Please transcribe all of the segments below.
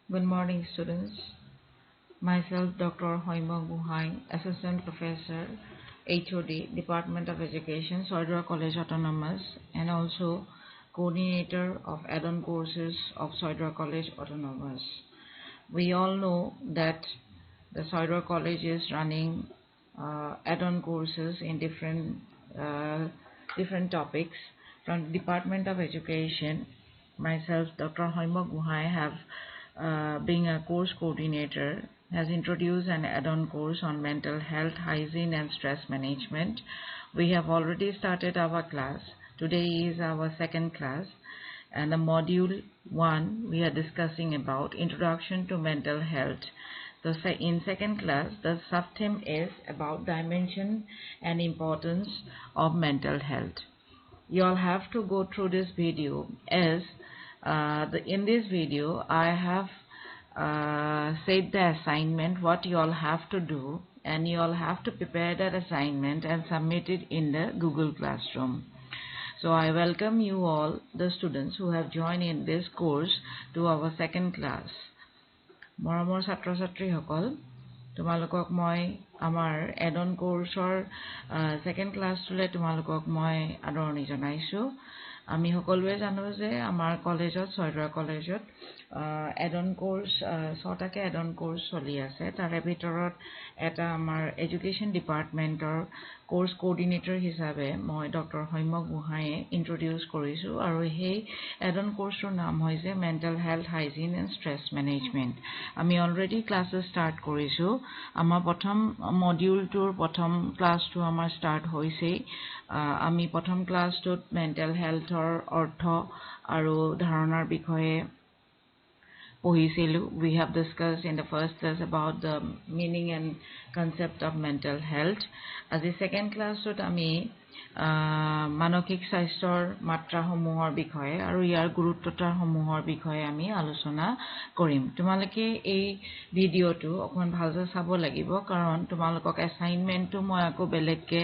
Good morning, students. Myself, Dr. Hoima Guhai, Assistant Professor, HOD, Department of Education, Soidra College Autonomous, and also Coordinator of Add-on Courses of Soidra College Autonomous. We all know that the Soidra College is running add-on courses in different topics from Department of Education. Myself, Dr. Hoima Guhai, have being a course coordinator, has introduced an add-on course on mental health, hygiene, and stress management. We have already started our class. Today is our second class, and the module 1 we are discussing about introduction to mental health. In second class, the subtheme is about dimension and importance of mental health. You all have to go through this video as in this video I have said the assignment what you all have to do, and you all have to prepare that assignment and submit it in the Google Classroom. So I welcome you all, the students who have joined in this course, to our second class. Moramor Chhatro Chhatri Hokol, তোমালোকক মই আমাৰ এডন কোৰ্সৰ second ক্লাছটোলে তোমালোকক মই আদৰণি জনাইছো। আমি সকলোৱে জানো যে আমাৰ কলেজত সৈদৰা কলেজত এডন কোৰ্স 6টাকে এডন কোৰ্স চলি আছে। তাৰে ভিতৰত এটা আমাৰ এডুকেশ্যন ডিপাৰ্টমেন্টৰ কোৰ্স কোঅৰ্ডিনেটৰ হিচাপে মই ডক্টৰ হৈম গুহায়ে ইন্ট্ৰোডিউস কৰিছো, আৰু সেই এডন কোৰ্সৰ নাম হৈছে mental health, hygiene and stress management. আমি অলৰেডি ক্লাसेस স্টাৰ্ট কৰিছো। আমাৰ প্ৰথম মডিউলটোৰ প্ৰথম ক্লাছটো আমাৰ স্টাৰ্ট হৈছে। আমি প্ৰথম ক্লাছটোত মেন্টাল হেলথৰ অৰ্থ আৰু ধাৰণাৰ বিষয়ে পঢ়িছিলো। We have discussed in the first class about the meaning and concept of mental health. আজি second classটোত আমি মানসিক স্বাস্থ্যৰ মাত্ৰাসমূহৰ বিষয়ে আৰু ইয়াৰ গুৰুত্বতাসমূহৰ বিষয়ে আমি আলোচনা কৰিম। তোমালোকে এই ভিডিঅটো অকমান ভালকৈ চাব লাগিব, কাৰণ তোমালোকক এছাইনমেন্টটো মই আকৌ বেলেগকে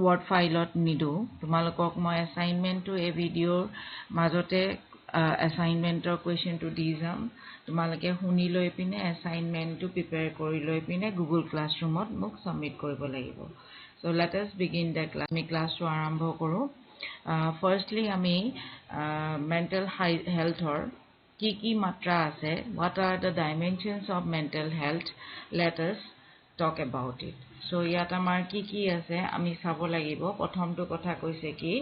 ওয়াৰ্ড ফাইলত নিদো। তোমালোকক মই এছাইনমেন্টটো এই ভিডিঅৰ মাজতে এছাইনমেন্টৰ কুৱেশ্যনটো দি যাম। তোমালোকে শুনি লৈ পিনে এছাইনমেন্টটো প্ৰিপেয়াৰ কৰি লৈ পিনে গুগল ক্লাছৰুমত মোক সাবমিট কৰিব লাগিব। So let us begin the class. আমি ক্লাছটো আৰম্ভ কৰো। Firstly আমি mental healthৰ কি মাত্ৰা আছে, what are the dimensions of mental health, let us talk about it. So ইয়াত আমাৰ কি আছে আমি চাব লাগিব। প্ৰথমটো কথা কৈছে কি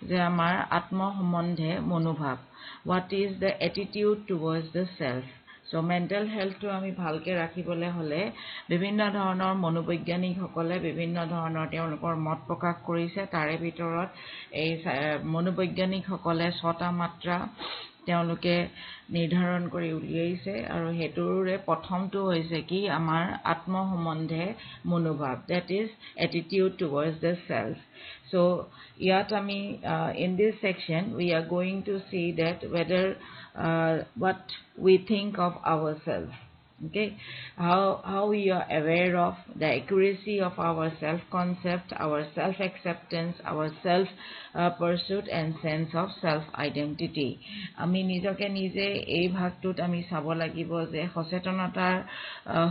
যে আমাৰ আত্ম সম্বন্ধে মনোভাৱ, what is the attitude towards the self. So mental health to আমি ভালকে ৰাখিবলৈ হলে বিভিন্ন ধৰণৰ মনোবৈজ্ঞানিক সকলে বিভিন্ন ধৰণৰ তেওঁলোকৰ মত প্ৰকাশ কৰিছে। তাৰে ভিতৰত এই মনোবৈজ্ঞানিক সকলে 6টা মাত্ৰা তেওঁলোকে নিৰ্ধাৰণ কৰি উলিয়াইছে, আৰু হেতুৰে প্ৰথমটো হৈছে কি আমাৰ আত্ম সম্বন্ধে মনোভাৱ, that is attitude towards the self. So yet ami in this section we are going to see that whether what we think of ourselves, okay, how we are aware of the accuracy of our self concept, our self acceptance, our self pursuit and sense of self identity. আমি নিজকে নিজে এই ভাগটোত আমি চাব লাগিব যে সচেতনতাৰ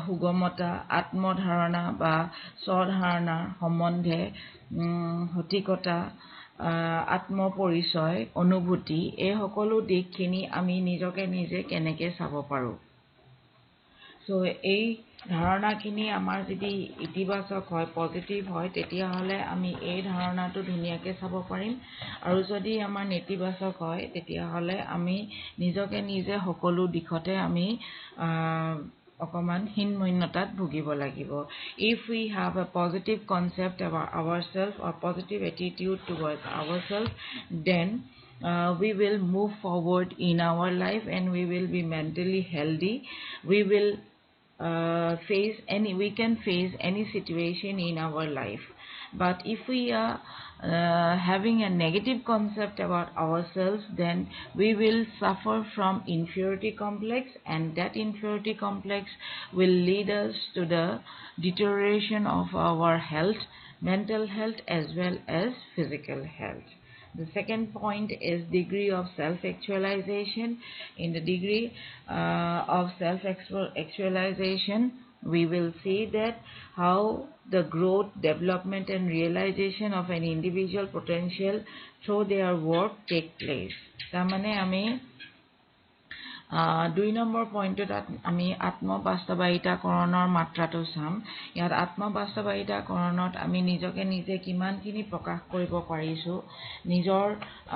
সুগমতা, আত্মধাৰণা বা স্বধাৰণাৰ সম্বন্ধে সঠিকতা, আত্মপৰিচয়, অনুভূতি, এই সকলো দিশখিনি আমি নিজকে নিজে কেনেকৈ চাব পাৰো। So এই ধাৰণাখিনি আমাৰ যদি ইতিবাচক হয়, পজিটিভ হয়, তেতিয়া হলে আমি এই ধাৰণাটো ধুনীয়াকৈ চাব পাৰিম, আৰু যদি আমাৰ নেতিবাচক হয় তেতিয়া হলে আমি নিজকে নিজে সকলো দিশতে আমি অকমান হীনমন্যতাত ভুগিব লাগিব। If we have a positive concept about ourselves or positive attitude towards ourselves, then we will move forward in our life and we will be mentally healthy. We will we can face any situation in our life. But if we are having a negative concept about ourselves, then we will suffer from inferiority complex, and that inferiority complex will lead us to the deterioration of our health, mental health as well as physical health. The second point is degree of self-actualization. In the degree of self-actualization, we will see that how the growth, development, and realization of an individual potential through their work take place. Tamane ami 2 number পইণ্টত আমি আত্মবাস্তৱায়িতাকৰণৰ মাত্ৰাটো চাম ইয়াত আত্মবাস্তৱায়িতাকৰণত আমি নিজকে নিজে কিমানখিনি প্ৰকাশ কৰিব পাৰিছো নিজৰ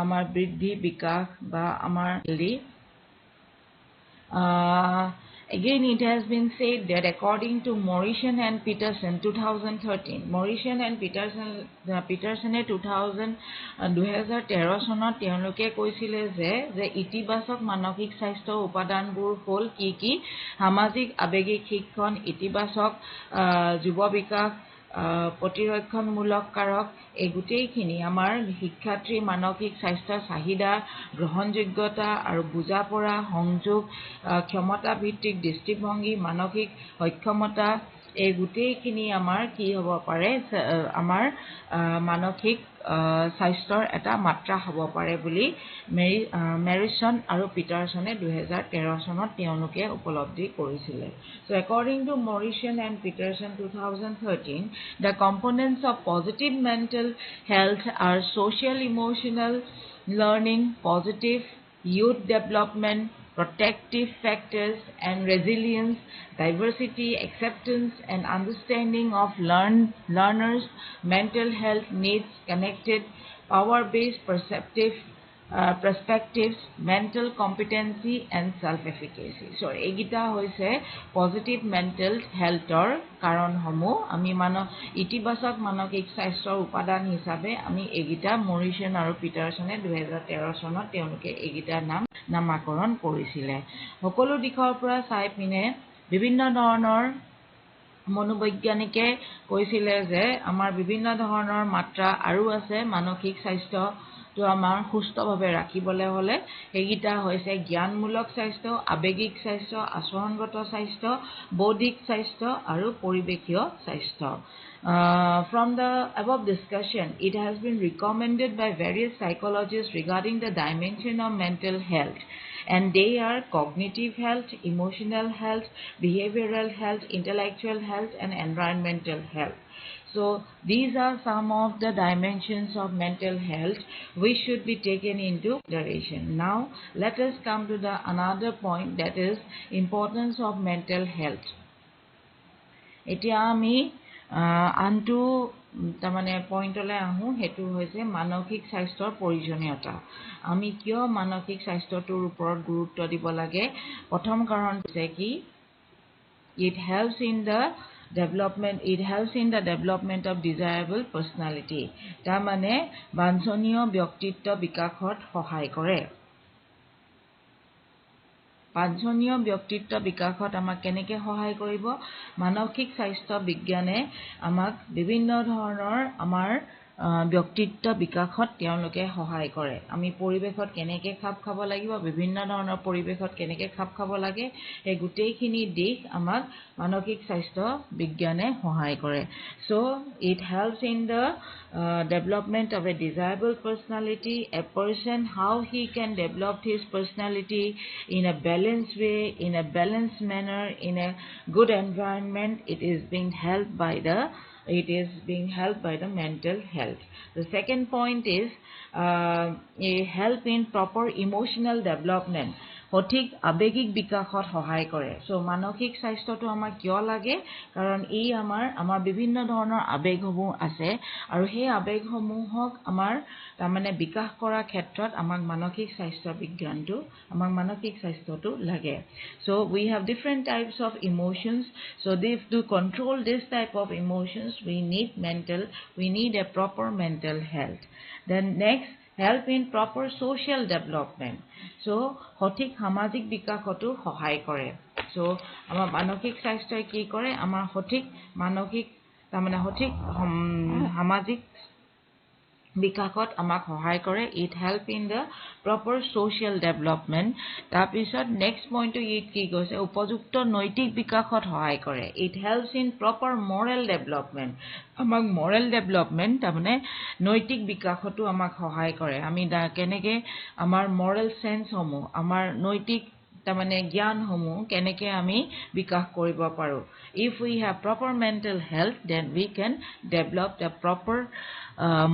আমাৰ বৃদ্ধি বিকাশ বা আমাৰ Again, it has been said that according to Morrison and Peterson, 2013, Morrison and Peterson 2013 চনত তেওঁলোকে কৈছিলে যে ইতিবাচক মানসিক স্বাস্থ্য উপাদানবোৰ হ'ল কি সামাজিক আবেগিক শিক্ষণ ইতিবাচক যুৱ বিকাশ প্ৰতিৰক্ষণমূলক কাৰক এই গোটেইখিনি আমাৰ শিক্ষাৰ্থী মানসিক স্বাস্থ্য চাহিদা গ্ৰহণযোগ্যতা আৰু বুজাপৰা সংযোগ ক্ষমতা ভিত্তিক দৃষ্টিভংগী মানসিক সক্ষমতা এই গোটেইখিনি আমাৰ কি হ'ব পাৰে আমাৰ মানসিক স্বাস্থ্যৰ এটা মাত্ৰা হ'ব পাৰে বুলি মেৰিসন আৰু পিটাৰসনে 2013 চনত তেওঁলোকে উপলব্ধি কৰিছিল So according to Morrison and Peterson 2013 the components of positive mental health are social emotional learning positive youth development protective factors and resilience diversity acceptance and understanding of learners mental health needs connected power based perspectives mental competency and self efficacy so egita hoise positive mental health or karon homo ami mano itibasok manokik sasthor upadan hisabe ami egita Morrison aru Peterson 2013 sonot teonuke egita নামাকৰণ কৰিছিলে সকলো দিশৰ পৰা চাই পিনে বিভিন্ন ধৰণৰ মনোবৈজ্ঞানিকে কৈছিলে যে আমাৰ বিভিন্ন ধৰণৰ মাত্ৰা আৰু আছে মানসিক স্বাস্থ্য তো আমাৰ সুস্থভাৱে ৰাখিবলৈ হলে এইগিটা হৈছে জ্ঞানমূলক স্বাস্থ্য আবেগিক স্বাস্থ্য আচৰণগত স্বাস্থ্য বৌদ্ধিক স্বাস্থ্য আৰু পৰিৱেশীয় স্বাস্থ্য From the above discussion, it has been recommended by various psychologists regarding the dimension of mental health. And they are cognitive health, emotional health, behavioral health, intellectual health, and environmental health. So these are some of the dimensions of mental health which should be taken into consideration. Now let us come to the another point that is importance of mental health. Etia ami আনটো তাৰমানে পইণ্টলৈ আহো হেতু হৈছে মানসিক স্বাস্থ্যৰ প্ৰয়োজনীয়তা আমি কিয় মানসিক স্বাস্থ্যটোৰ ওপৰত গুৰুত্ব দিব লাগে প্ৰথম কাৰণ হৈছে কি it helps in the development of desirable personality তাৰমানে বাঞ্ছনীয় ব্যক্তিত্ব বিকাশত সহায় কৰে বাঞ্ছনীয় ব্যক্তিত্ব বিকাশত আমাক কেনেকৈ সহায় কৰিব মানসিক স্বাস্থ্য বিজ্ঞানে আমাক বিভিন্ন ধৰণৰ আমাৰ ব্যক্তিত্ব বিকাশত তেওঁলোকে সহায় কৰে আমি পৰিবেশত কেনেকৈ খাপ খাব লাগিব বিভিন্ন ধৰণৰ পৰিবেশত কেনেকৈ খাপ খাব লাগে এই গোটেইখিনি দিশ আমাক মানসিক স্বাস্থ্য বিজ্ঞানে সহায় কৰে so it helps in the development of a desirable personality a person how he can develop his personality in a balanced way in a balanced manner in a good environment it is being helped by the mental health the second point is a help in proper emotional development সঠিক আবেগিক বিকাশত সহায় কৰে so মানসিক স্বাস্থ্যটো আমাক কিয় লাগে কাৰণ ই আমাৰ বিভিন্ন ধৰণৰ আবেগসমূহ আছে আৰু সেই আবেগসমূহক আমাৰ তাৰমানে বিকাশ কৰাৰ ক্ষেত্ৰত আমাক মানসিক স্বাস্থ্য বিজ্ঞানটো আমাক মানসিক স্বাস্থ্যটো লাগে so we have different types of emotions so to control this type of emotions we need a proper mental health then next help in proper social development so সঠিক সামাজিক বিকাশতো সহায় কৰে so আমাৰ মানসিক স্বাস্থ্যই কি কৰে আমাৰ সঠিক মানসিক তাৰমানে সঠিক সামাজিক বিকাশত আমাক সহায় কৰে it help in the proper social development তাৰপিছত next point ই কি কৈছে উপযুক্ত নৈতিক বিকাশত সহায় কৰে it helps in proper moral development আমাক moral development তাৰমানে নৈতিক বিকাশতো আমাক সহায় কৰে আমি কেনেকে আমাৰ moral sense সমূহ আমাৰ নৈতিক তাৰমানে জ্ঞান সমূহ কেনেকে আমি বিকাশ কৰিব পাৰো if we have proper mental health then we can develop the proper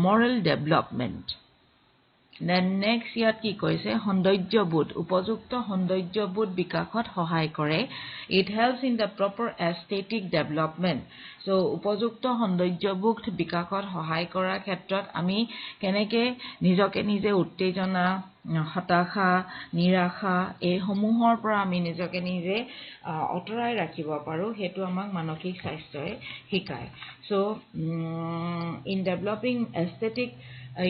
moral development then next ইয়াত কি কৈছে সৌন্দৰ্যবোধ উপযুক্ত সৌন্দৰ্যবোধ বিকাশত সহায় কৰে it helps in the proper aesthetic development so উপযুক্ত সৌন্দৰ্যবোধ বিকাশত সহায় কৰাৰ ক্ষেত্ৰত আমি কেনেকে নিজকে নিজে উত্তেজনা হতাশা নিৰাশা এই সমূহৰ পৰা আমি নিজকে নিজে অতৰাই ৰাখিব পাৰো হেতু আমাক মানসিক স্বাস্থ্যই শিকায় so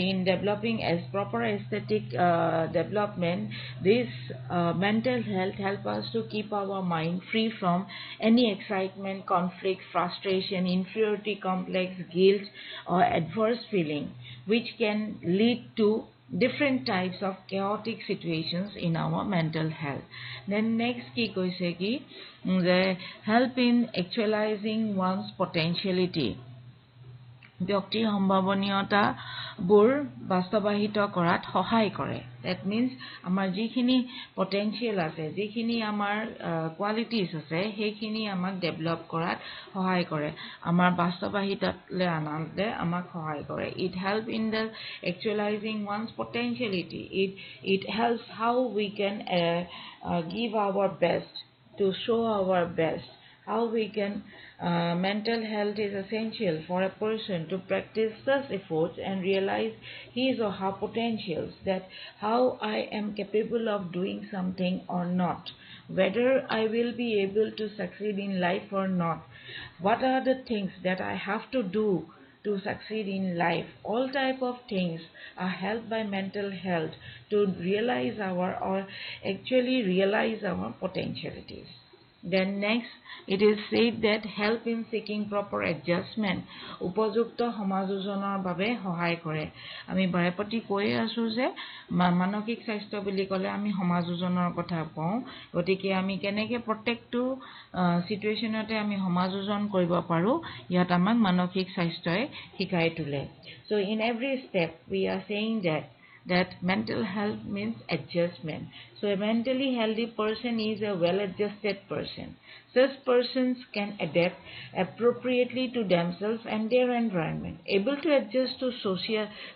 in developing as proper aesthetic development this mental health help us to keep our mind free from any excitement conflict frustration inferiority complex guilt or adverse feeling which can lead to different types of chaotic situations in our mental health then next ki koise ki the help in actualizing one's potentiality ব্যক্তিৰ সম্ভাৱনীয়তা বোৰ বাস্তৱায়িত কৰাত সহায় কৰে that means আমাৰ যিখিনি potential আছে যিখিনি আমাৰ কোৱালিটিজ আছে সেইখিনি আমাক ডেভেলপ কৰাত সহায় কৰে আমাৰ বাস্তৱায়িতলে আনন্দে আমাক সহায় কৰে it help in the actualizing one's potentiality it helps how we can give our best to show our best how we can mental health is essential for a person to practice such efforts and realize his or her potentials that how I am capable of doing something or not whether I will be able to succeed in life or not what are the things that I have to do to succeed in life all type of things are helped by mental health to realize or actually realize our potentialities then next it is said that help in seeking proper adjustment উপযুক্ত সমাযোজনৰ বাবে সহায় কৰে আমি বাৰেপতি কৈ আছো যে মানসিক স্বাস্থ্য বুলি ক'লে আমি সমাযোজনৰ কথা কওঁ গতিকে আমি কেনেকে প্ৰত্যেকটো সিচুৱেচনতে আমি সমাযোজন কৰিব পাৰো ইয়াত আমাক মানসিক স্বাস্থ্যই শিকাই তুলে so in every step we are saying that mental health means adjustment. So a mentally healthy person is a well-adjusted person. Such persons can adapt appropriately to themselves and their environment, able to adjust to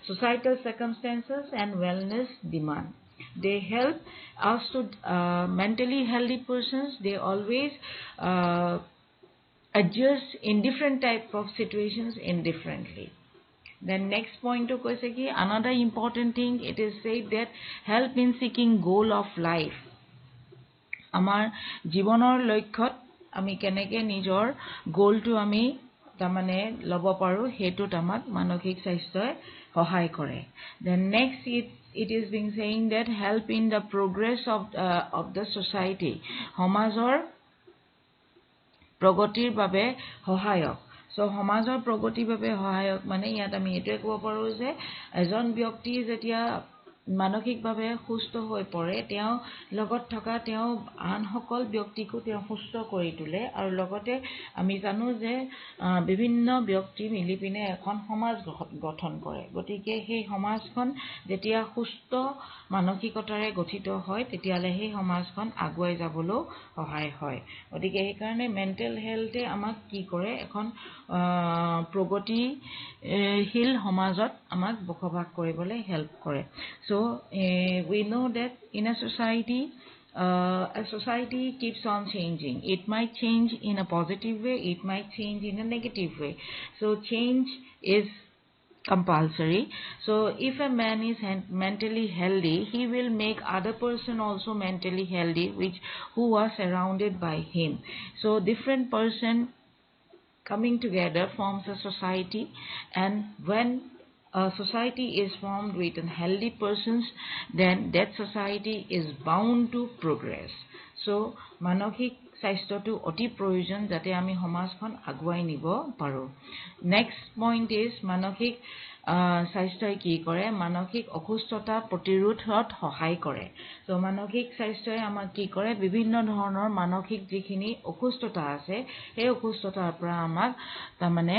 societal circumstances and wellness demand. They help us to mentally healthy persons. They always adjust in different type of situations indifferently. Then next point to koise ki another important thing it is said that help in seeking goal of life amar jiboner loikhyot ami keneke nijor goal to ami tamane lobo paru hetu tamak manokhik saisthoy sahay kore then next it is being saying that help in the progress of the society homajor progotir babe সহায়ক so সমাজৰ প্ৰগতিৰ বাবে সহায়ক মানে ইয়াত আমি এটোৱে ক'ব পাৰো যে এজন ব্যক্তি যেতিয়া মানসিকভাৱে সুস্থ হৈ পৰে তেওঁ লগত থকা তেওঁ আন সকল ব্যক্তিকো তেওঁ সুস্থ কৰি তোলে আৰু লগতে আমি জানো যে বিভিন্ন ব্যক্তি মিলি পিনে এখন সমাজ গঠন কৰে গতিকে সেই সমাজখন যেতিয়া সুস্থ মানসিকতাৰে গঠিত হয় তেতিয়ালে সেই সমাজখন আগুৱাই যাবলৈ সহায় হয় গতিকে এই কাৰণে মেন্টাল হেলথে আমাক কি কৰে এখন প্ৰগতিশীল সমাজত আমাক বসবাস কৰিবলৈ হেল্প কৰে so we know that in a society keeps on changing it might change in a positive way it might change in a negative way so change is compulsory so if a man is mentally healthy he will make other person also mentally healthy who are surrounded by him so different person coming together forms a society and when a society is formed with healthy persons then that society is bound to progress so manokhik স্বাস্থ্যটো অতি প্ৰয়োজন যাতে আমি সমাজখন আগুৱাই নিব পাৰো next point is মানসিক স্বাস্থ্যই কি কৰে মানসিক অসুস্থতা প্ৰতিৰোধত সহায় কৰে তো মানসিক স্বাস্থ্যই আমাক কি কৰে বিভিন্ন ধৰণৰ মানসিক যিখিনি অসুস্থতা আছে সেই অসুস্থতাৰ পৰা আমাক তাৰমানে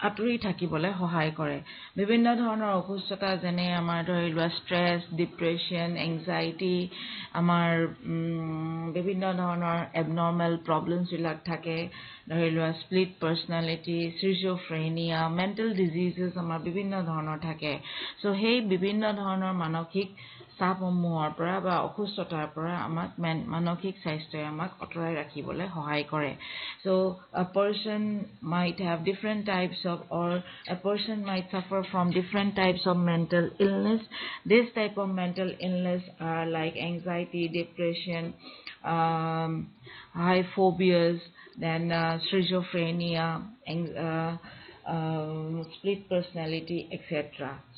আঁতৰি থাকিবলৈ সহায় কৰে বিভিন্ন ধৰণৰ অসুস্থতা যেনে আমাৰ ধৰি লোৱা ষ্ট্ৰেছ ডিপ্ৰেশ্যন এংজাইটি আমাৰ বিভিন্ন ধৰণৰ এবনৰ্মেল প্ৰবলেমছবিলাক থাকে ধৰি লোৱা split personality schizophrenia mental diseases আমাৰ বিভিন্ন ধৰণৰ থাকে চ' সেই বিভিন্ন ধৰণৰ মানসিক চাপসমূহৰ পৰা বা অসুস্থতাৰ পৰা আমাক মানসিক স্বাস্থ্যই আমাক অঁতৰাই ৰাখিবলৈ সহায় কৰে so a person might have different types of or a person might suffer from different types of mental illness this type of mental illness are like anxiety depression high phobias then schizophrenia split personality etc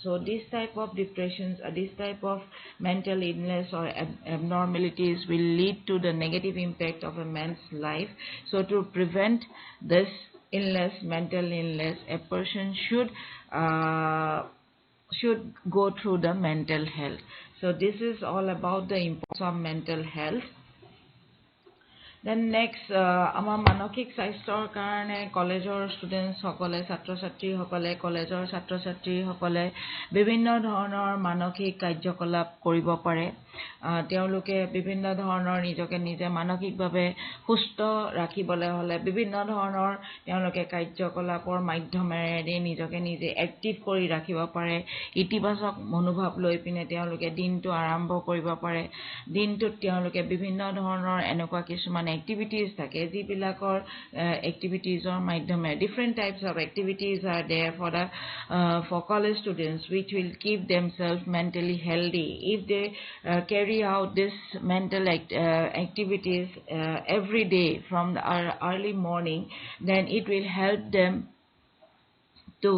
so this type of depressions or this type of mental illness or abnormalities will lead to the negative impact of a man's life so to prevent this illness mental illness a person should go through the mental health so this is all about the importance of mental health then next আমাৰ মানসিক স্বাস্থ্যৰ কাৰণে কলেজৰ students সকলে ছাত্ৰ ছাত্ৰী সকলে কলেজৰ ছাত্ৰ ছাত্ৰী সকলে বিভিন্ন ধৰণৰ মানসিক কাৰ্যকলাপ কৰিব পাৰে তেওঁলোকে বিভিন্ন ধৰণৰ নিজকে নিজে মানসিকভাৱে সুস্থ ৰাখিবলৈ হলে বিভিন্ন ধৰণৰ তেওঁলোকে কাৰ্যকলাপৰ মাধ্যমেৰে নিজকে নিজে এক্টিভ কৰি ৰাখিব পাৰে ইতিবাচক মনোভাৱ লৈ পিনে তেওঁলোকে দিনটো আৰম্ভ কৰিব পাৰে দিনটোত তেওঁলোকে বিভিন্ন ধৰণৰ এনেকুৱা কিছুমান activities থাকে যিবিলাকৰ activitiesৰ মাধ্যমে different types of activities are there for college students which will keep themselves mentally healthy if they carry out this mental activities every day from the early morning then it will help them to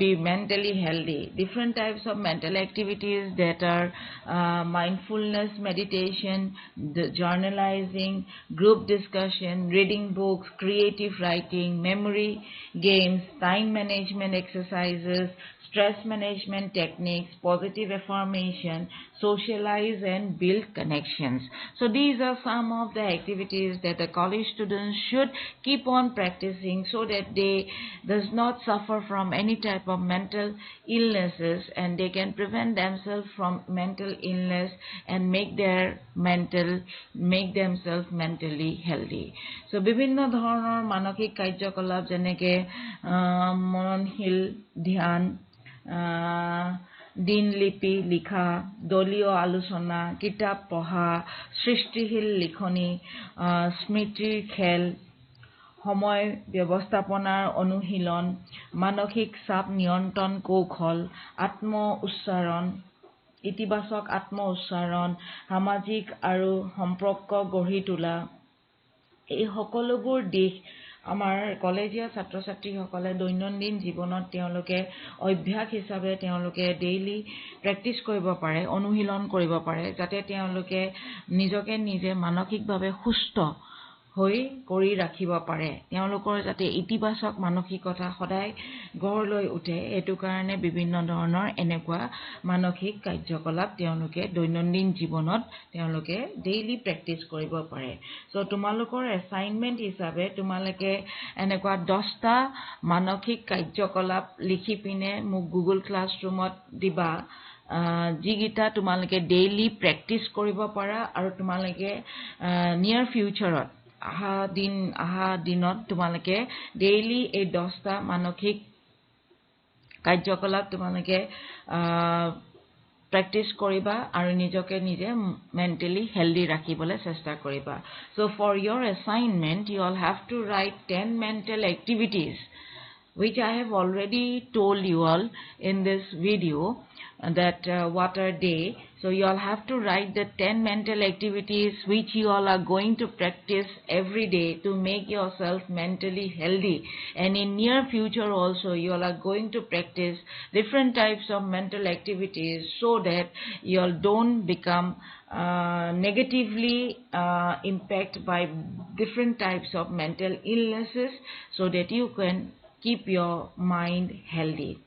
be mentally healthy different types of mental activities that are mindfulness meditation the journalizing group discussion reading books creative writing memory games time management exercises stress management techniques positive affirmation socialize and build connections so these are some of the activities that the college students should keep on practicing so that they does not suffer from any type of mental illnesses and they can prevent themselves from mental illness and make themselves mentally healthy so bibhinno dhoroner manoshik karyakolap jeneke mononhil dhyan দিনলিপি লিখা দলীয় আলোচনা কিতাপ পঢ়া সৃষ্টিশীল লিখনি স্মৃতিৰ খেল সময় ব্যৱস্থাপনাৰ অনুশীলন মানসিক চাপ নিয়ন্ত্ৰণ কৌশল আত্ম উচ্চাৰণ ইতিবাচক আত্ম উচ্চাৰণ সামাজিক আৰু সম্পৰ্ক গঢ়ি তোলা এই সকলোবোৰ দিশ আমাৰ কলেজীয়া ছাত্ৰ ছাত্ৰীসকলে দৈনন্দিন জীৱনত তেওঁলোকে অভ্যাস হিচাপে তেওঁলোকে ডেইলি প্ৰেক্টিছ কৰিব পাৰে অনুশীলন কৰিব পাৰে যাতে তেওঁলোকে নিজকে নিজে মানসিকভাৱে সুস্থ হৈ কৰি ৰাখিব পাৰে তেওঁলোকৰ যাতে ইতিবাচক মানসিকতা সদায় গঢ় লৈ উঠে এটো কাৰণে বিভিন্ন ধৰণৰ এনেকুৱা মানসিক কাৰ্যকলাপ তেওঁলোকে দৈনন্দিন জীৱনত তেওঁলোকে ডেইলি প্ৰেক্টিছ কৰিব পাৰে সো তোমালোকৰ এছাইনমেন্ট হিচাপে তোমালোকে এনেকুৱা 10টা মানসিক কাৰ্যকলাপ লিখি পিনে মোক গুগল ক্লাছৰুমত দিবা যিগিটা তোমালোকে ডেইলি প্ৰেক্টিছ কৰিব পাৰা আৰু তোমালোকে নিয়াৰ ফিউচাৰত আহা দিনত তোমালোকে ডেইলি এই 10টা মানসিক কাৰ্যকলাপ তোমালোকে প্ৰেক্টিছ কৰিবা আৰু নিজকে নিজে মেন্টালি হেলদি ৰাখিবলৈ চেষ্টা কৰিবা so for your assignment you all have to write 10 mental activities which I have already told you all in this video that what are they so you all have to write the 10 mental activities which you all are going to practice every day to make yourself mentally healthy and in near future also you all are going to practice different types of mental activities so that you all don't become negatively impacted by different types of mental illnesses so that you can keep your mind healthy.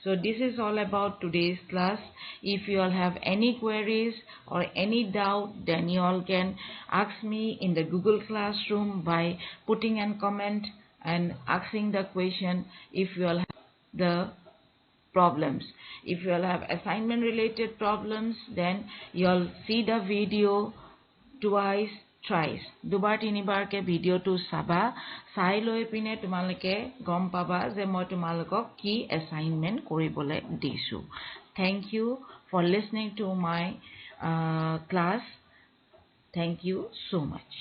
So this is all about today's class. If you all have any queries or any doubt, then you all can ask me in the Google Classroom by putting a comment and asking the question if you all have the problems. If you all have assignment related problems, then you all see the video twice, thrice. দুবাৰ তিনিবাৰকে ভিডিওটো চাবা, চাই লৈ পিনে তোমালোকে গম পাবা যে মই তোমালোকক কি এসাইনমেন্ট কৰিবলৈ দিছো. Thank you for listening to my class. Thank you so much.